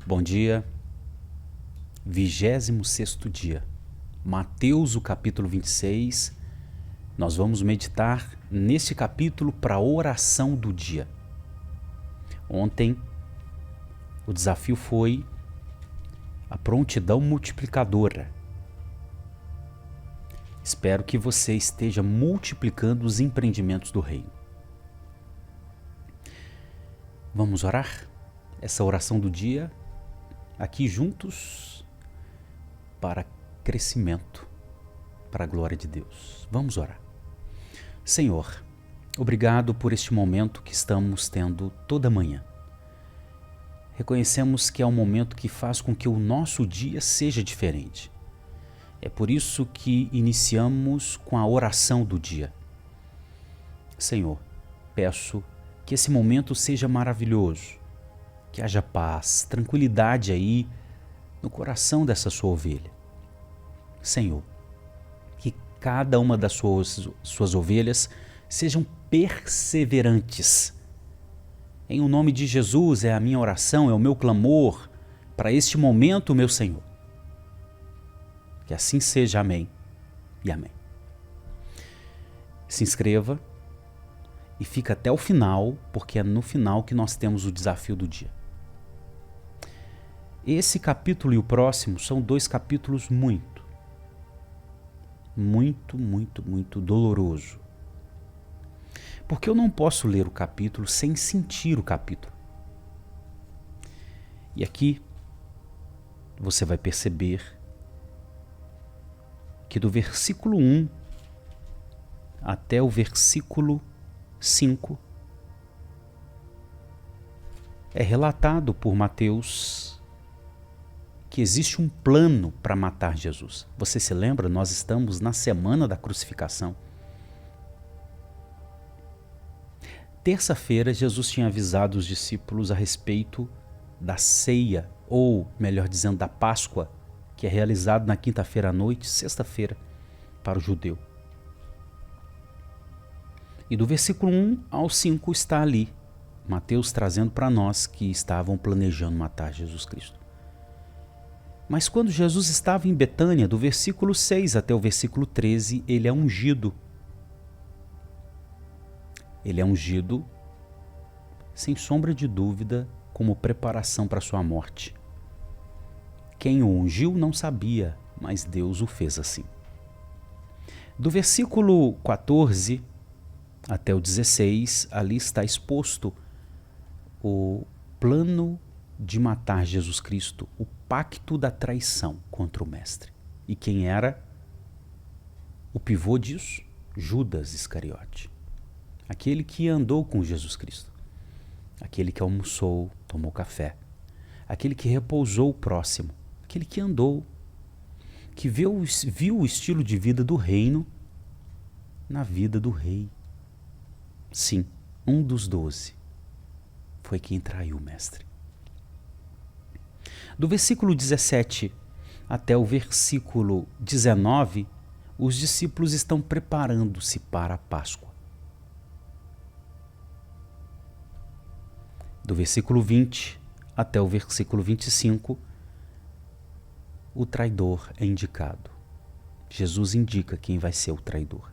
Bom dia, 26º dia, Mateus, o capítulo 26. Nós vamos meditar neste capítulo para a oração do dia. Ontem, o desafio foi a prontidão multiplicadora. Espero que você esteja multiplicando os empreendimentos do reino. Vamos orar? Essa oração do dia, aqui juntos, para crescimento, para a glória de Deus. Vamos orar. Senhor, obrigado por este momento que estamos tendo toda manhã. Reconhecemos que é um momento que faz com que o nosso dia seja diferente. É por isso que iniciamos com a oração do dia. Senhor, peço que esse momento seja maravilhoso, que haja paz, tranquilidade aí no coração dessa sua ovelha. Senhor, que cada uma das suas ovelhas sejam perseverantes. Em o nome de Jesus é a minha oração, é o meu clamor para este momento, meu Senhor. Que assim seja, amém e amém. Se inscreva e fica até o final, porque é no final que nós temos o desafio do dia. Esse capítulo e o próximo são dois capítulos muito doloroso. Porque eu não posso ler o capítulo sem sentir o capítulo. E aqui você vai perceber que do versículo 1 até o versículo 5 é relatado por Mateus que existe um plano para matar Jesus. Você se lembra? Nós estamos na semana da crucificação. Terça-feira, Jesus tinha avisado os discípulos a respeito da ceia, ou melhor dizendo, da Páscoa, que é realizado na quinta-feira à noite, sexta-feira, para o judeu. E do versículo 1 ao 5 está ali, Mateus trazendo para nós que estavam planejando matar Jesus Cristo. Mas quando Jesus estava em Betânia, do versículo 6 até o versículo 13, ele é ungido. Ele é ungido, sem sombra de dúvida, como preparação para sua morte. Quem o ungiu não sabia, mas Deus o fez assim. Do versículo 14 até o 16, ali está exposto o plano de matar Jesus Cristo, o pacto da traição contra o Mestre. E quem era o pivô disso? Judas Iscariote. Aquele que andou com Jesus Cristo. Aquele que almoçou, tomou café. Aquele que repousou o próximo. Aquele que andou, que viu o estilo de vida do reino na vida do rei. Sim, um dos 12 foi quem traiu o Mestre. Do versículo 17 até o versículo 19, os discípulos estão preparando-se para a Páscoa. Do versículo 20 até o versículo 25, o traidor é indicado. Jesus indica quem vai ser o traidor.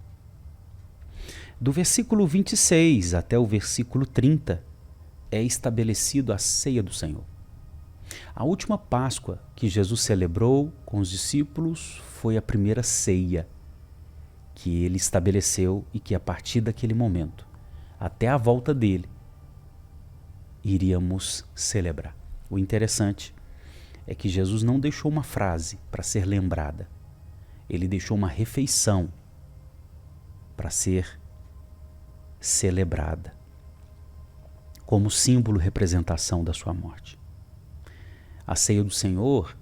Do versículo 26 até o versículo 30, é estabelecido a ceia do Senhor. A última Páscoa que Jesus celebrou com os discípulos foi a primeira ceia que ele estabeleceu e que a partir daquele momento, até a volta dele, iríamos celebrar. O interessante é que Jesus não deixou uma frase para ser lembrada. Ele deixou uma refeição para ser celebrada, como símbolo, representação da sua morte. A ceia do Senhor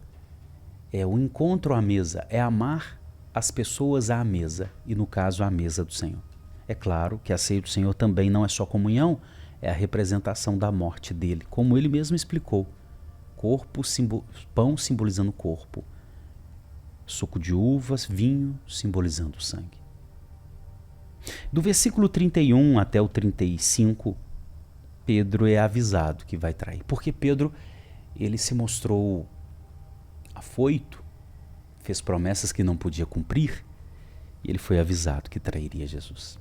é o encontro à mesa, é amar as pessoas à mesa, e no caso à mesa do Senhor. É claro que a ceia do Senhor também não é só comunhão, é a representação da morte dele, como ele mesmo explicou. Pão simbolizando o corpo, suco de uvas, vinho simbolizando o sangue. Do versículo 31 até o 35, Pedro é avisado que vai trair, porque Pedro Ele se mostrou afoito, fez promessas que não podia cumprir, e ele foi avisado que trairia Jesus.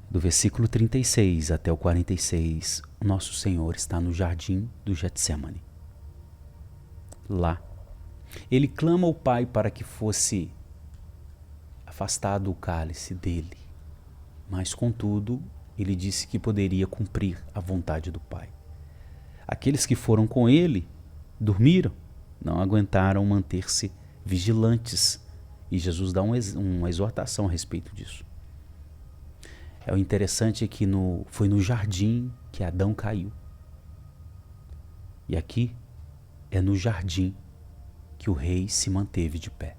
Do versículo 36 até o 46, o nosso Senhor está no jardim do Getsemane. Lá, ele clama ao Pai para que fosse afastado o cálice dele, mas contudo, ele disse que poderia cumprir a vontade do Pai. Aqueles que foram com ele dormiram, não aguentaram manter-se vigilantes, e Jesus dá uma exortação a respeito disso. O interessante é que foi no jardim que Adão caiu. E aqui é no jardim que o rei se manteve de pé.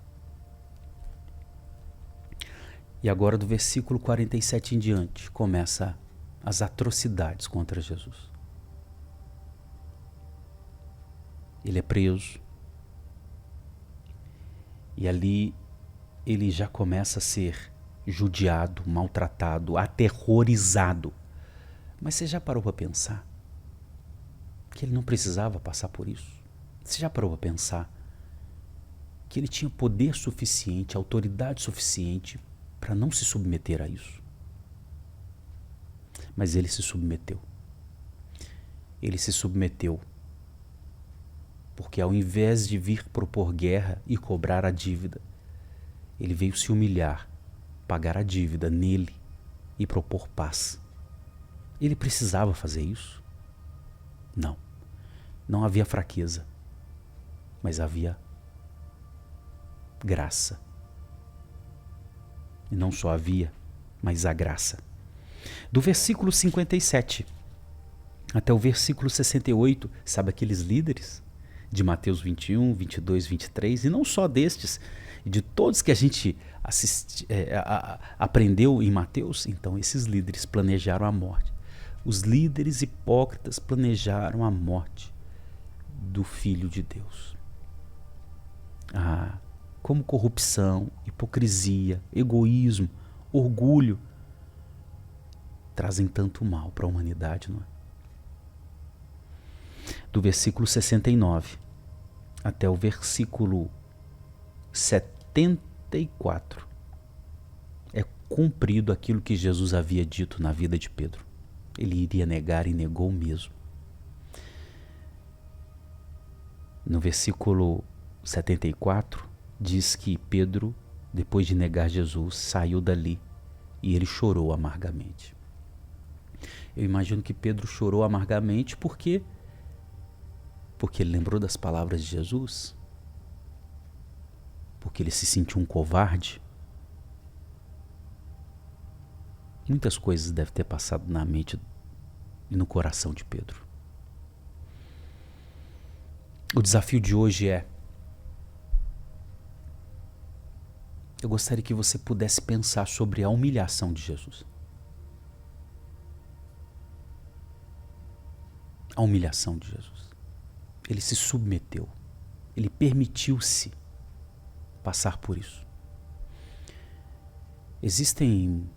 E agora do versículo 47 em diante começa as atrocidades contra Jesus. Ele é preso. E ali ele já começa a ser judiado, maltratado, aterrorizado. Mas você já parou para pensar que ele não precisava passar por isso? Você já parou para pensar que ele tinha poder suficiente, autoridade suficiente para não se submeter a isso? Mas ele se submeteu. Ele se submeteu porque ao invés de vir propor guerra e cobrar a dívida, ele veio se humilhar, pagar a dívida nele e propor paz. Ele precisava fazer isso? Não. Não havia fraqueza, mas havia graça. E não só havia, mas a graça. Do versículo 57 até o versículo 68, sabe aqueles líderes de Mateus 21, 22, 23, e não só destes, de todos que a gente aprendeu em Mateus? Então esses líderes planejaram a morte. Os líderes hipócritas planejaram a morte do Filho de Deus. Como corrupção, hipocrisia, egoísmo, orgulho trazem tanto mal para a humanidade, não é? Do versículo 69 até o versículo 74 é cumprido aquilo que Jesus havia dito na vida de Pedro. Ele iria negar e negou mesmo. No versículo 74 diz que Pedro, depois de negar Jesus, saiu dali e ele chorou amargamente. Eu imagino que Pedro chorou amargamente porque ele lembrou das palavras de Jesus, porque ele se sentiu um covarde. Muitas coisas devem ter passado na mente e no coração de Pedro. O desafio de hoje eu gostaria que você pudesse pensar sobre a humilhação de Jesus. A humilhação de Jesus. Ele se submeteu. Ele permitiu-se passar por isso. Existem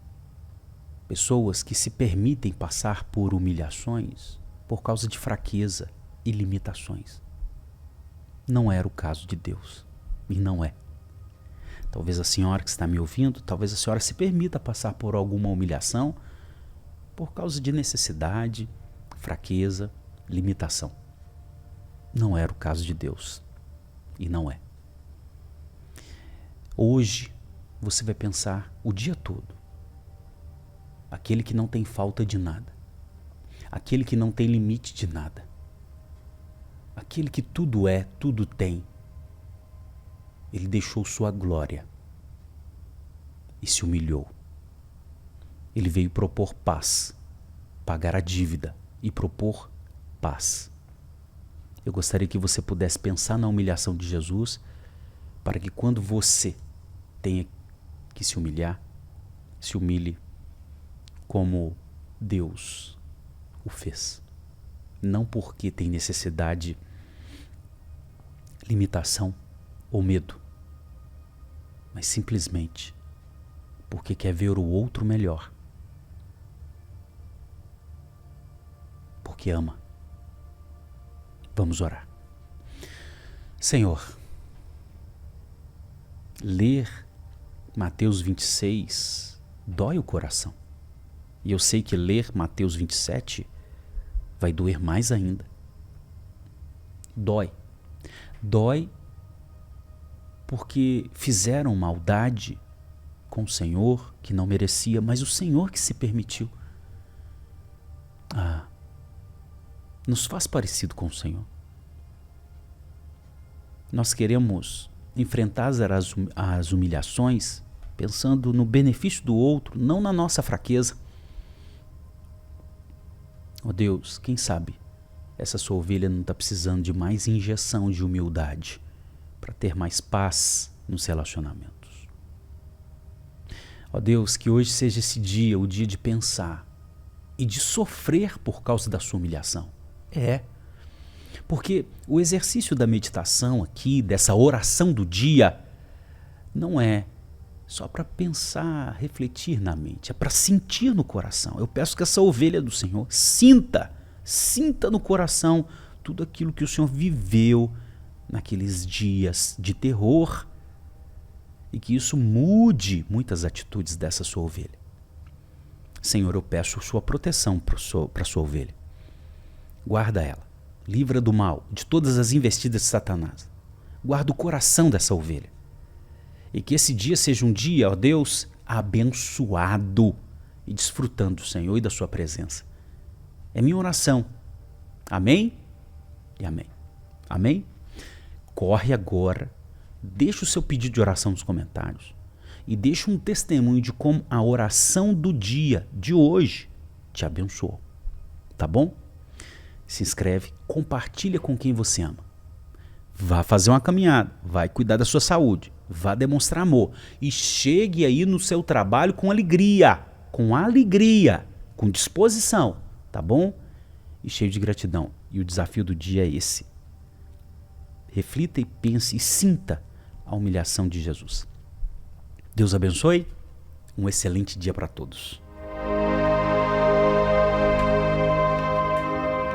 pessoas que se permitem passar por humilhações por causa de fraqueza e limitações. Não era o caso de Deus. E não é. Talvez a senhora que está me ouvindo, talvez a senhora se permita passar por alguma humilhação por causa de necessidade, fraqueza, limitação. Não era o caso de Deus. E não é. Hoje, você vai pensar o dia todo. Aquele que não tem falta de nada. Aquele que não tem limite de nada. Aquele que tudo é, tudo tem. Ele deixou sua glória e se humilhou. Ele veio propor paz, pagar a dívida e propor paz. Eu gostaria que você pudesse pensar na humilhação de Jesus, para que quando você tenha que se humilhar, se humilhe como Deus o fez. Não porque tem necessidade, limitação ou medo, mas simplesmente porque quer ver o outro melhor. Porque ama. Vamos orar. Senhor, ler Mateus 26 dói o coração. E eu sei que ler Mateus 27 vai doer mais ainda. Dói. Dói porque fizeram maldade com o Senhor que não merecia, mas o Senhor que se permitiu. Nos faz parecido com o Senhor. Nós queremos enfrentar as humilhações pensando no benefício do outro, não na nossa fraqueza. Ó Deus, quem sabe essa sua ovelha não está precisando de mais injeção de humildade para ter mais paz nos relacionamentos. Ó Deus, que hoje seja esse dia, o dia de pensar e de sofrer por causa da sua humilhação. Porque o exercício da meditação aqui, dessa oração do dia, não é só para pensar, refletir na mente, é para sentir no coração. Eu peço que essa ovelha do Senhor sinta no coração tudo aquilo que o Senhor viveu naqueles dias de terror e que isso mude muitas atitudes dessa sua ovelha. Senhor, eu peço sua proteção para a sua ovelha. Guarda ela, livra do mal, de todas as investidas de Satanás. Guarda o coração dessa ovelha. E que esse dia seja um dia, ó Deus, abençoado e desfrutando do Senhor e da sua presença. É minha oração. Amém? E amém. Amém? Corre agora, deixa o seu pedido de oração nos comentários e deixa um testemunho de como a oração do dia, de hoje, te abençoou. Tá bom? Se inscreve, compartilha com quem você ama. Vá fazer uma caminhada, vai cuidar da sua saúde, vá demonstrar amor e chegue aí no seu trabalho com alegria, com disposição, tá bom? E cheio de gratidão. E o desafio do dia é esse. Reflita e pense e sinta a humilhação de Jesus. Deus abençoe. Um excelente dia para todos.